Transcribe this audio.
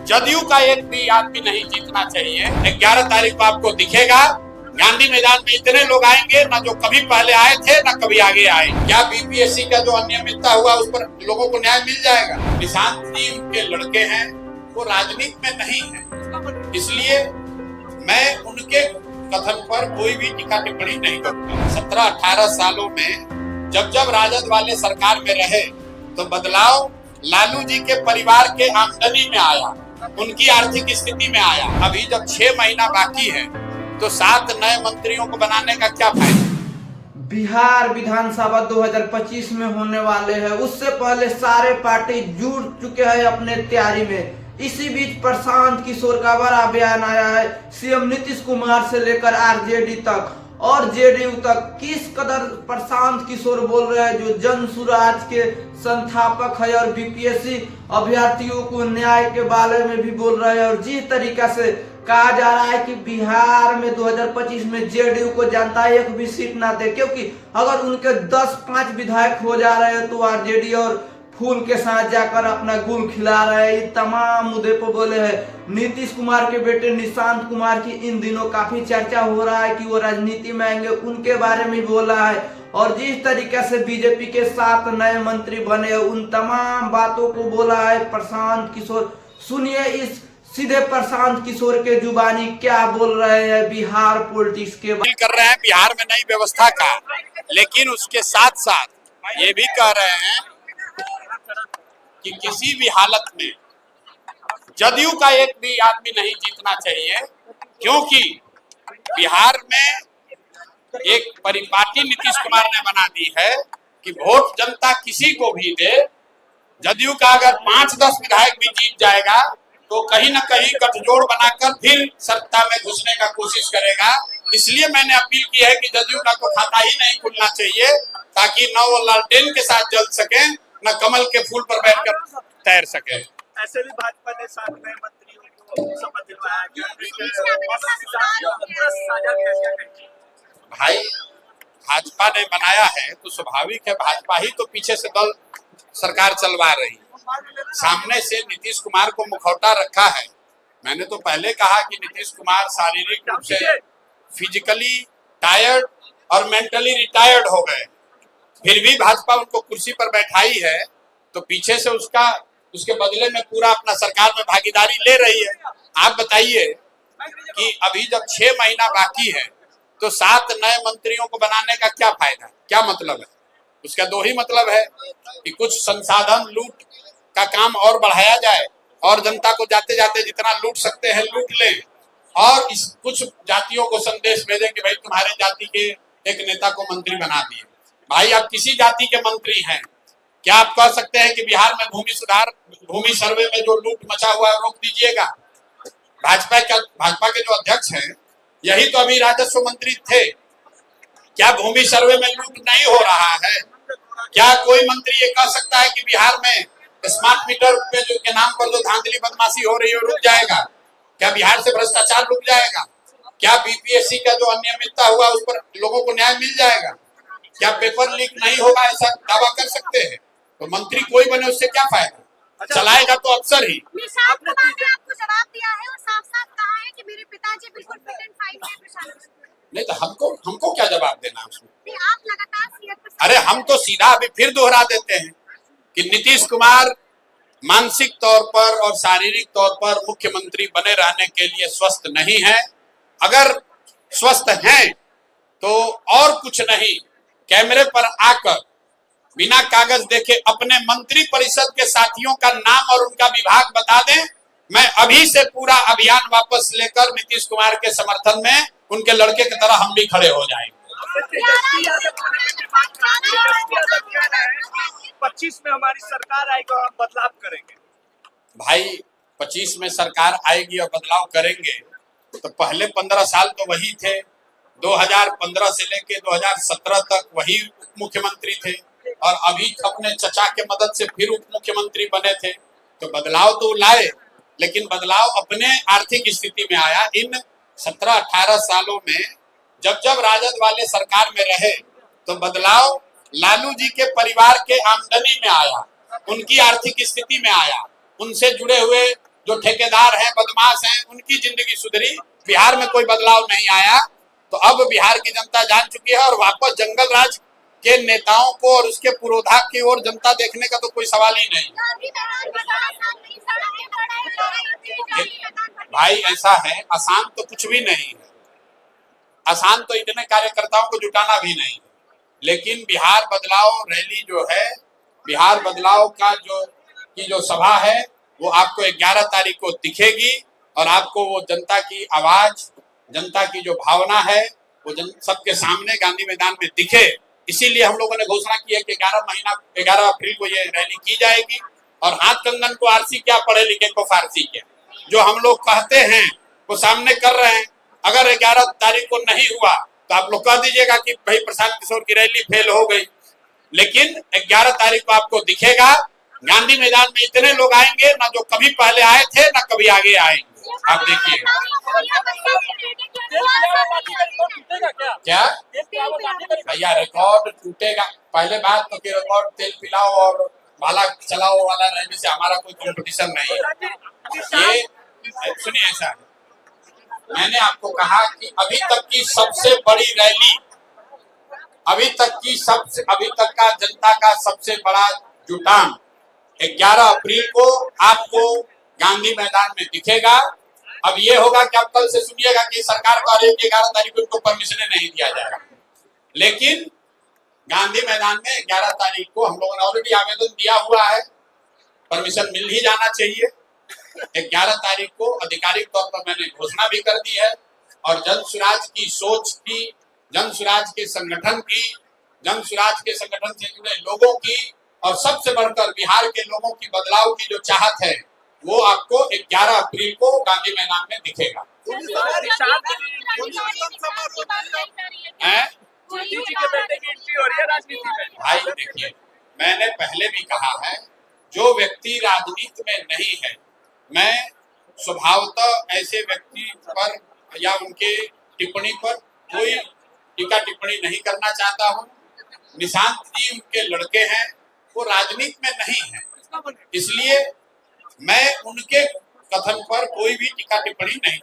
जदयू का एक भी आदमी नहीं जीतना चाहिए। 11 तारीख को आपको दिखेगा गांधी मैदान में इतने लोग आएंगे ना जो कभी पहले आए थे ना कभी आगे आए। क्या बीपीएससी का जो अनियमितता हुआ उस पर लोगों को न्याय मिल जाएगा? निशांत जी उनके लड़के हैं, वो राजनीति में नहीं है, इसलिए मैं उनके कथन पर कोई भी टीका टिप्पणी नहीं करूंगा। 17-18 सालों में जब जब राजद वाले सरकार में रहे तो बदलाव लालू जी के परिवार के आमदनी में आया, उनकी आर्थिक स्थिति में आया। अभी जब 6 महीना बाकी है तो 7 नए मंत्रियों को बनाने का क्या फायदा? बिहार विधानसभा 2025 में होने वाले हैं, उससे पहले सारे पार्टी जुट चुके हैं अपने तैयारी में। इसी बीच प्रशांत किशोर का बड़ा बयान आया है, सीएम नीतीश कुमार से लेकर आरजेडी तक और जेडीयू तक। किस कदर प्रशांत किशोर बोल रहे हैं, जो जन सुराज के संस्थापक है और बीपीएससी अभ्यर्थियों को न्याय के बारे में भी बोल रहे हैं। और जिस तरीका से कहा जा रहा है कि बिहार में 2025 में जेडीयू को जनता एक भी सीट ना दे, क्योंकि अगर उनके 10-5 विधायक हो जा रहे हैं तो आरजेडी और फूल के साथ जाकर अपना गुल खिला रहे हैं। तमाम मुद्दे पर बोले हैं। नीतीश कुमार के बेटे निशांत कुमार की इन दिनों काफी चर्चा हो रहा है कि वो राजनीति में आएंगे, उनके बारे में बोला है। और जिस तरीके से बीजेपी के 7 नए मंत्री बने, उन तमाम बातों को बोला है प्रशांत किशोर। सुनिए इस सीधे प्रशांत किशोर के जुबानी क्या बोल रहे हैं बिहार पॉलिटिक्स के बारे में। कर रहे हैं बिहार में नई व्यवस्था का, लेकिन उसके साथ साथ ये भी कह रहे हैं कि किसी भी हालत में जदयू का एक भी आदमी नहीं जीतना चाहिए, क्योंकि बिहार में एक परिपाटी नीतीश कुमार ने बना दी है कि वोट जनता किसी को भी दे। जदयू का अगर 5-10 विधायक भी जीत जाएगा तो कहीं ना कहीं गठजोड़ बनाकर फिर सत्ता में घुसने का कोशिश करेगा। इसलिए मैंने अपील की है कि जदयू का तो खाता ही नहीं खुलना चाहिए, ताकि न वो लालटेन के साथ जल सके न कमल के फूल पर बैठकर तैर सके। ऐसे भी भाजपा ने 7 नए मंत्रियों को शपथ दिलवाया। भाई भाजपा ने बनाया है तो स्वाभाविक है, भाजपा ही तो पीछे से दल सरकार चलवा रही है। सामने से नीतीश कुमार को मुखौटा रखा है। मैंने तो पहले कहा कि नीतीश कुमार शारीरिक रूप से फिजिकली टायर्ड और मेंटली रिटायर्ड हो गए, फिर भी भाजपा उनको कुर्सी पर बैठाई है तो पीछे से उसके बदले में पूरा अपना सरकार में भागीदारी ले रही है। आप बताइए कि अभी जब 6 महीना बाकी है तो 7 नए मंत्रियों को बनाने का क्या फायदा, क्या मतलब है? उसका 2 ही मतलब है कि कुछ संसाधन लूट का काम और बढ़ाया जाए और जनता को जाते जाते जितना लूट सकते हैं लूट लें, और इस कुछ जातियों को संदेश भेजें कि भाई तुम्हारे जाति के एक नेता को मंत्री बना दिए। भाई आप किसी जाति के मंत्री हैं, क्या आप कह सकते हैं कि बिहार में भूमि सर्वे में जो लूट मचा हुआ है रोक दीजिएगा? भाजपा के जो अध्यक्ष हैं यही तो अभी राजस्व मंत्री थे। क्या भूमि सर्वे में लूट नहीं हो रहा है? क्या कोई मंत्री ये कह सकता है कि बिहार में स्मार्ट मीटर के नाम पर जो धांधली बदमाशी हो रही है रुक जाएगा? क्या बिहार से भ्रष्टाचार रुक जाएगा? क्या बीपीएससी का जो अनियमितता हुआ उस पर लोगों को न्याय मिल जाएगा? क्या पेपर लीक नहीं होगा, ऐसा दावा कर सकते हैं? तो मंत्री कोई बने उससे क्या फायदा? चलाएगा तो अफसर ही। निशांत कुमार ने आपको जवाब दिया है और साफ-साफ कहा है कि मेरे पिताजी बिल्कुल फिट एंड फाइन है प्रशांत। नहीं तो हमको क्या जवाब देना उसमें? आप लगातार अरे हम तो सीधा अभी फिर दोहरा देते हैं कि नीतीश कुमार मानसिक तौर पर और शारीरिक तौर पर मुख्यमंत्री बने रहने के लिए स्वस्थ नहीं है। अगर स्वस्थ हैं तो और कुछ नहीं, कैमरे पर आकर बिना कागज देखे अपने मंत्री परिषद के साथियों का नाम और उनका विभाग बता दें। मैं अभी से पूरा अभियान वापस लेकर नीतीश कुमार के समर्थन में उनके लड़के की तरह हम भी खड़े हो जाएंगे। 25 में हमारी सरकार आएगी और हम बदलाव करेंगे। भाई 25 में सरकार आएगी और बदलाव करेंगे तो पहले 15 साल तो वही थे, 2015 से लेके 2017 तक वही मुख्यमंत्री थे, और अभी अपने चचा के मदद से फिर उप मुख्यमंत्री बने थे। तो बदलाव तो लाए, लेकिन बदलाव अपने आर्थिक स्थिति में आया। इन 17-18 सालों में जब जब राजद वाले सरकार में रहे तो बदलाव लालू जी के परिवार के आमदनी में आया, उनकी आर्थिक स्थिति में आया, उनसे जुड़े हुए जो ठेकेदार हैं, बदमाश हैं, उनकी जिंदगी सुधरी, बिहार में कोई बदलाव नहीं आया। तो अब बिहार की जनता जान चुकी है और वापस जंगल राज के नेताओं को और उसके पुरोधा की ओर जनता देखने का तो कोई सवाल ही नहीं। भाई ऐसा है, आसान तो कुछ भी नहीं है, आसान तो इतने कार्यकर्ताओं को जुटाना भी नहीं है। लेकिन बिहार बदलाव रैली जो है, बिहार बदलाव का जो सभा है, वो आपको 11 तारीख को दिखेगी और आपको वो जनता की आवाज, जनता की जो भावना है, वो सबके सामने गांधी मैदान में दिखे। इसीलिए हम लोगों ने घोषणा की है कि 11 अप्रैल को ये रैली की जाएगी। और हाथ कंगन को आरसी क्या, पढ़े लिखे को फारसी क्या, जो हम लोग कहते हैं वो सामने कर रहे हैं। अगर 11 तारीख को नहीं हुआ तो आप लोग कह दीजिएगा कि भाई प्रशांत किशोर की रैली फेल हो गई। लेकिन 11 तारीख को आपको दिखेगा, गांधी मैदान में इतने लोग आएंगे ना जो कभी पहले आए थे ना कभी आगे आएंगे। आप देखिए क्या भैया रिकॉर्ड टूटेगा। पहले बात तो कि रिकॉर्ड तेल पिलाओ और भाला चलाओ वाला रहने से हमारा कोई कंपटीशन नहीं है। ये सुनिए, ऐसा है, मैंने आपको कहा कि अभी तक की सबसे बड़ी रैली, अभी तक का जनता का सबसे बड़ा जुटान 11 अप्रैल को आपको गांधी मैदान में दिखेगा। अब ये होगा कि आप कल से सुनिएगा कि सरकार कह रही है कि 11 तारीख को इनको परमिशन नहीं दिया जाएगा, लेकिन गांधी मैदान में 11 तारीख को हम लोगों ने ऑलरेडी आवेदन दिया हुआ है, परमिशन मिल ही जाना चाहिए। 11 तारीख को आधिकारिक तौर पर मैंने घोषणा भी कर दी है और जन स्वराज की सोच की, जन स्वराज के संगठन की, जन स्वराज के संगठन से जुड़े लोगों की और सबसे बढ़कर बिहार के लोगों की बदलाव की जो चाहत है, वो आपको 11 अप्रैल को गांधी मैदान में दिखेगा। भाई देखिए, मैंने पहले भी कहा है, जो व्यक्ति राजनीति में नहीं है, मैं स्वभावतः ऐसे व्यक्ति पर या उनके टिप्पणी पर कोई टीका टिप्पणी नहीं करना चाहता हूँ। निशांत जी उनके लड़के हैं, वो राजनीति में नहीं है, इसलिए मैं उनके कथन पर कोई भी टीका टिप्पणी नहीं